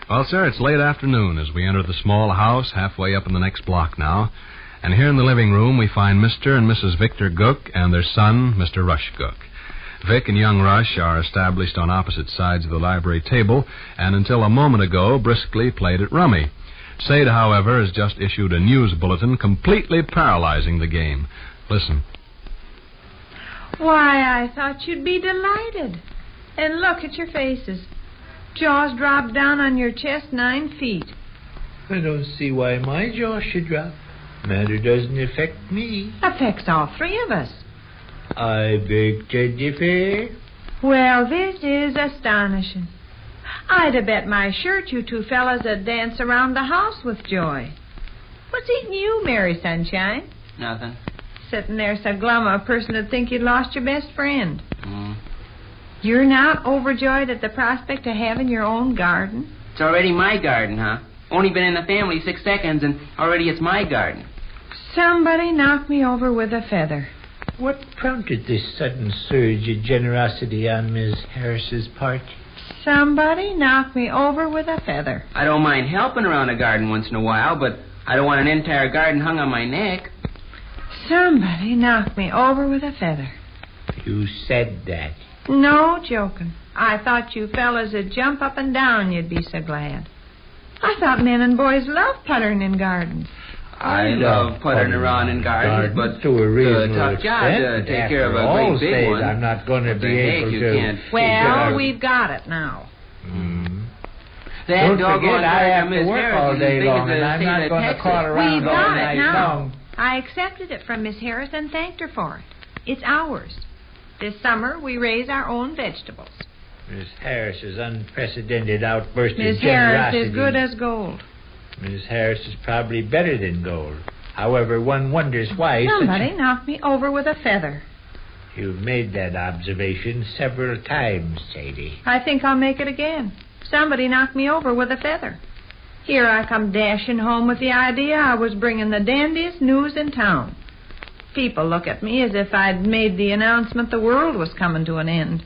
Well, sir, it's late afternoon as we enter the small house halfway up in the next block now. And here in the living room we find Mr. and Mrs. Victor Gook and their son, Mr. Rush Gook. Vic and young Rush are established on opposite sides of the library table and until a moment ago briskly played at rummy. Sade, however, has just issued a news bulletin completely paralyzing the game. Listen. Why, I thought you'd be delighted. And look at your faces. Jaws dropped down on your chest 9 feet. I don't see why my jaw should drop. Matter doesn't affect me. Affects all 3 of us. I beg to differ. Well, this is astonishing. I'd have bet my shirt you 2 fellas would dance around the house with joy. What's eating you, Mary Sunshine? Nothing. Sitting there so glum a person would think you'd lost your best friend. You're not overjoyed at the prospect of having your own garden? It's already my garden, huh? Only been in the family 6 seconds, and already it's my garden. Somebody knocked me over with a feather. What prompted this sudden surge of generosity on Miss Harris's part? Somebody knocked me over with a feather. I don't mind helping around a garden once in a while, but I don't want an entire garden hung on my neck. Somebody knocked me over with a feather. You said that. No joking. I thought you fellas would jump up and down, you'd be so glad. I thought men and boys love puttering in gardens. I love puttering around in gardens, but to a reasonable tough job to take care of a great big one. I'm not going to be able to. Well, we've got it now. That Don't forget, I have to work all day long, and I'm not going to call around all night long. I accepted it from Miss Harris and thanked her for it. It's ours. This summer, we raise our own vegetables. Miss Harris's unprecedented outburst of Miss generosity. Harris is good as gold. Miss Harris is probably better than gold. However, one wonders why... Somebody knocked me over with a feather. You've made that observation several times, Sadie. I think I'll make it again. Somebody knocked me over with a feather. Here I come dashing home with the idea I was bringing the dandiest news in town. People look at me as if I'd made the announcement the world was coming to an end.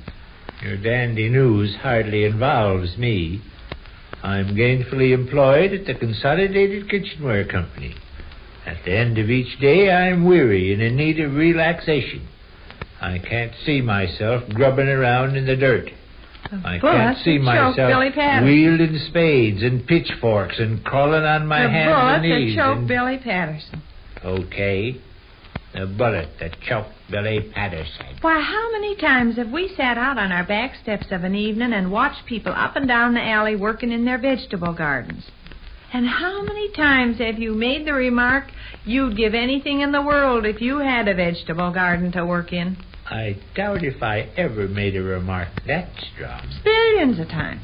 Your dandy news hardly involves me. I'm gainfully employed at the Consolidated Kitchenware Company. At the end of each day, I'm weary and in need of relaxation. I can't see myself grubbing around in the dirt. I can't see myself wielding spades and pitchforks and crawling on my hands and knees. The bullet that choked Billy Patterson. Okay. The bullet that choked Billy Patterson. Why, how many times have we sat out on our back steps of an evening and watched people up and down the alley working in their vegetable gardens? And how many times have you made the remark you'd give anything in the world if you had a vegetable garden to work in? I doubt if I ever made a remark that strong. Billions of times.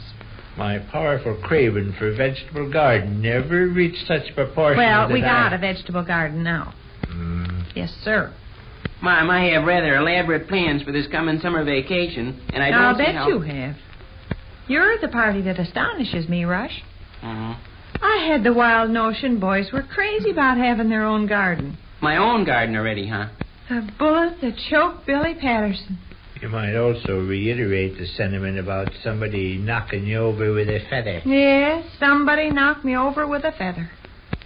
My powerful craving for a vegetable garden never reached such proportions. Well, we got a vegetable garden now. Yes, sir. Mom, I have rather elaborate plans for this coming summer vacation, and I don't see how... I'll bet you have. You're the party that astonishes me, Rush. I had the wild notion boys were crazy about having their own garden. My own garden already, huh? The bullet that choked Billy Patterson. You might also reiterate the sentiment about somebody knocking you over with a feather. Yes, somebody knocked me over with a feather.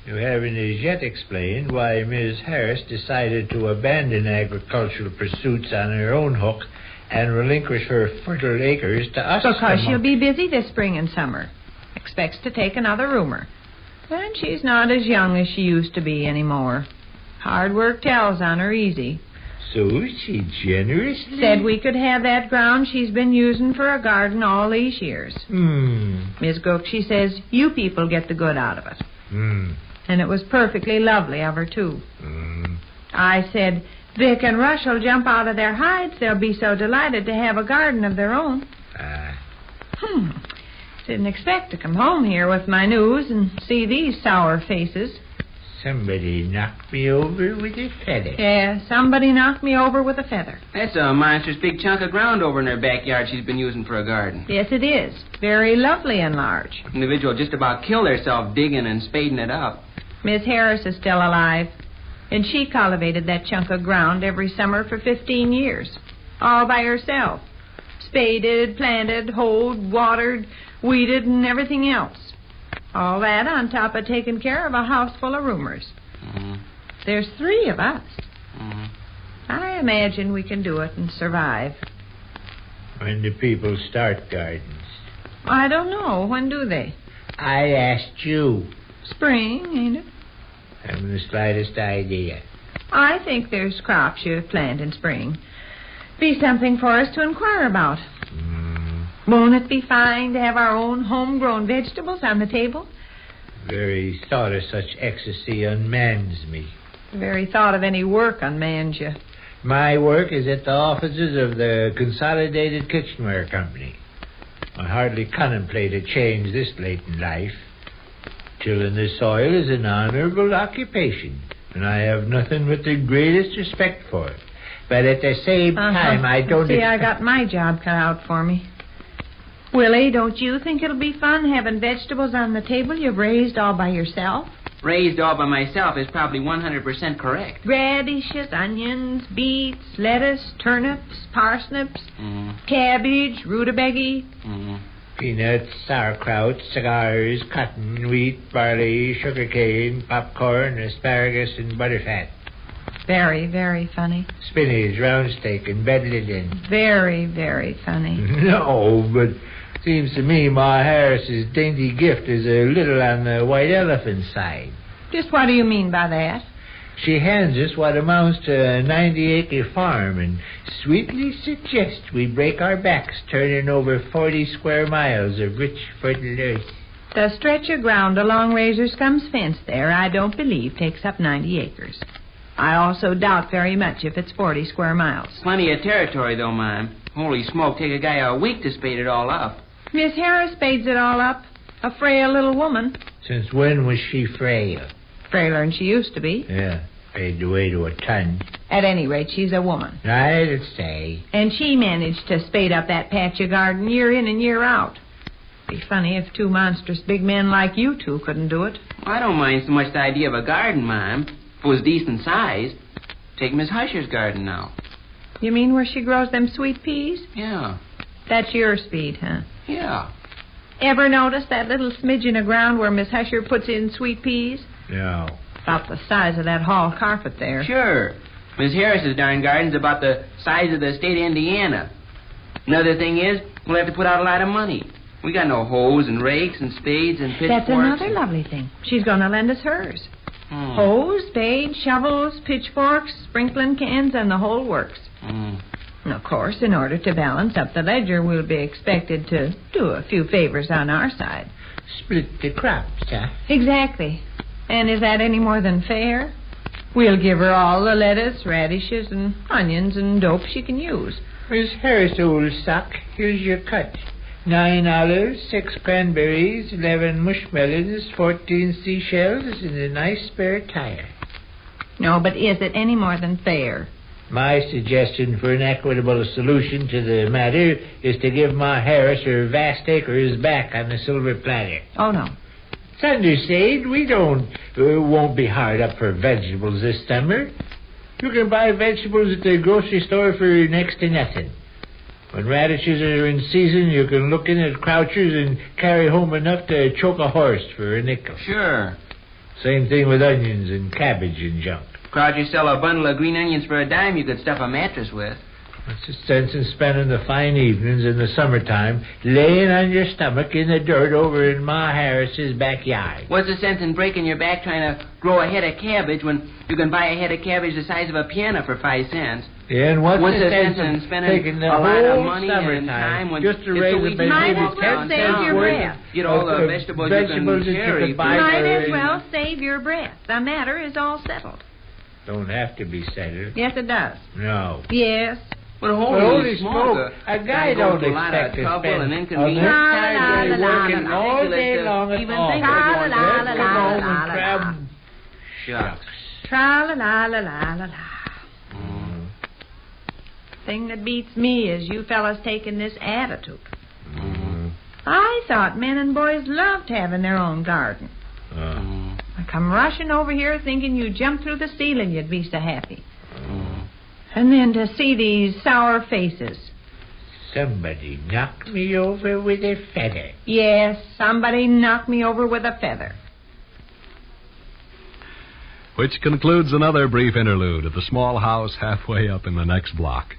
You haven't as yet explained why Miss Harris decided to abandon agricultural pursuits on her own hook and relinquish her fertile acres to us. Because she'll be busy this spring and summer. Expects to take another roomer. And she's not as young as she used to be anymore. Hard work tells on her easy. So she generously... Said we could have that ground she's been using for a garden all these years. Miss Gook, she says, you people get the good out of it. And it was perfectly lovely of her, too. I said, Vic and Rush will jump out of their hides. They'll be so delighted to have a garden of their own. Didn't expect to come home here with my news and see these sour faces. Somebody knocked me over with a feather. Yeah, somebody knocked me over with a feather. That's a monstrous big chunk of ground over in her backyard she's been using for a garden. Yes, it is. Very lovely and large. An individual just about killed herself digging and spading it up. Miss Harris is still alive, and she cultivated that chunk of ground every summer for 15 years, all by herself. Spaded, planted, hoed, watered, weeded, and everything else. All that on top of taking care of a house full of roomers. There's 3 of us. I imagine we can do it and survive. When do people start gardens? I don't know. When do they? I asked you. Spring, ain't it? Haven't the slightest idea. I think there's crops you plant in spring. Be something for us to inquire about. Won't it be fine to have our own homegrown vegetables on the table? The very thought of such ecstasy unmans me. The very thought of any work unmans you. My work is at the offices of the Consolidated Kitchenware Company. I hardly contemplate a change this late in life. Tilling the soil is an honorable occupation, and I have nothing but the greatest respect for it. But at the same time, I don't... See, I got my job cut out for me. Willie, don't you think it'll be fun having vegetables on the table you've raised all by yourself? Raised all by myself is probably 100% correct. Radishes, onions, beets, lettuce, turnips, parsnips, cabbage, rutabaga. Peanuts, sauerkraut, cigars, cotton, wheat, barley, sugarcane, popcorn, asparagus, and butterfat. Very, very funny. Spinach, round steak, and bed linen. Very, very funny. No, but seems to me Ma Harris's dainty gift is a little on the white elephant side. Just what do you mean by that? She hands us what amounts to a 90-acre farm and sweetly suggests we break our backs turning over 40 square miles of rich, fertile earth. The stretch of ground along Razor Scum's fence there, I don't believe, takes up 90 acres. I also doubt very much if it's 40 square miles. Plenty of territory, though, Ma'am. Holy smoke, take a guy a week to spade it all up. Miss Harris spades it all up. A frail little woman. Since when was she frail? Frailer than she used to be. Yeah, paid the way to a ton. At any rate, she's a woman. I'd say. And she managed to spade up that patch of garden year in and year out. Be funny if 2 monstrous big men like you 2 couldn't do it. I don't mind so much the idea of a garden, Ma'am. If it was decent sized. Take Miss Husher's garden now. You mean where she grows them sweet peas? Yeah. That's your speed, huh? Yeah. Ever notice that little smidgen of ground where Miss Husher puts in sweet peas? No. About the size of that hall carpet there. Sure. Miss Harris's darn garden's about the size of the state of Indiana. Another thing is, we'll have to put out a lot of money. We got no hoes and rakes and spades and pitchforks. That's another lovely thing. She's going to lend us hers. Hoes, spades, shovels, pitchforks, sprinkling cans, and the whole works. And of course, in order to balance up the ledger, we'll be expected to do a few favors on our side. Split the crops, huh? Exactly. And is that any more than fair? We'll give her all the lettuce, radishes, and onions and dope she can use. Miss Harris, old sock, here's your cut. 9 olives, 6 cranberries, 11 mushmelons, 14 seashells, and a nice spare tire. No, but is it any more than fair? My suggestion for an equitable solution to the matter is to give Ma Harris her vast acres back on the silver platter. Oh, no. Thundersade, we won't be hard up for vegetables this summer. You can buy vegetables at the grocery store for next to nothing. When radishes are in season, you can look in at Croucher's and carry home enough to choke a horse for a nickel. Sure. Same thing with onions and cabbage and junk. Croucher sell a bundle of green onions for a dime you could stuff a mattress with. What's the sense in spending the fine evenings in the summertime laying on your stomach in the dirt over in Ma Harris's backyard? What's the sense in breaking your back trying to grow a head of cabbage when you can buy a head of cabbage the size of a piano for 5 cents? Yeah, and what's the sense in in spending taking the a lot of whole money and summertime time when just to it's raise so a easy baby Might to as walk well down save town your where breath. you get all the vegetables you can that you carry. could buy Might for- as well save your breath. The matter is all settled. Don't have to be settled. Yes, it does. No. Yes. But Holy smoke, a guy don't goes to a lot of expect to trouble spend and a inconvenience. entire day working La, la, la, all day la, long at even home. think of Let's la, la, come la, home la, and la, grab... la. Shucks. Tra-la-la-la-la-la-la. Thing that beats me is you fellas taking this attitude. I thought men and boys loved having their own garden. I come rushing over here thinking you'd jump through the ceiling, you'd be so happy. And then to see these sour faces. Somebody knocked me over with a feather. Yes, somebody knocked me over with a feather. Which concludes another brief interlude at the small house halfway up in the next block.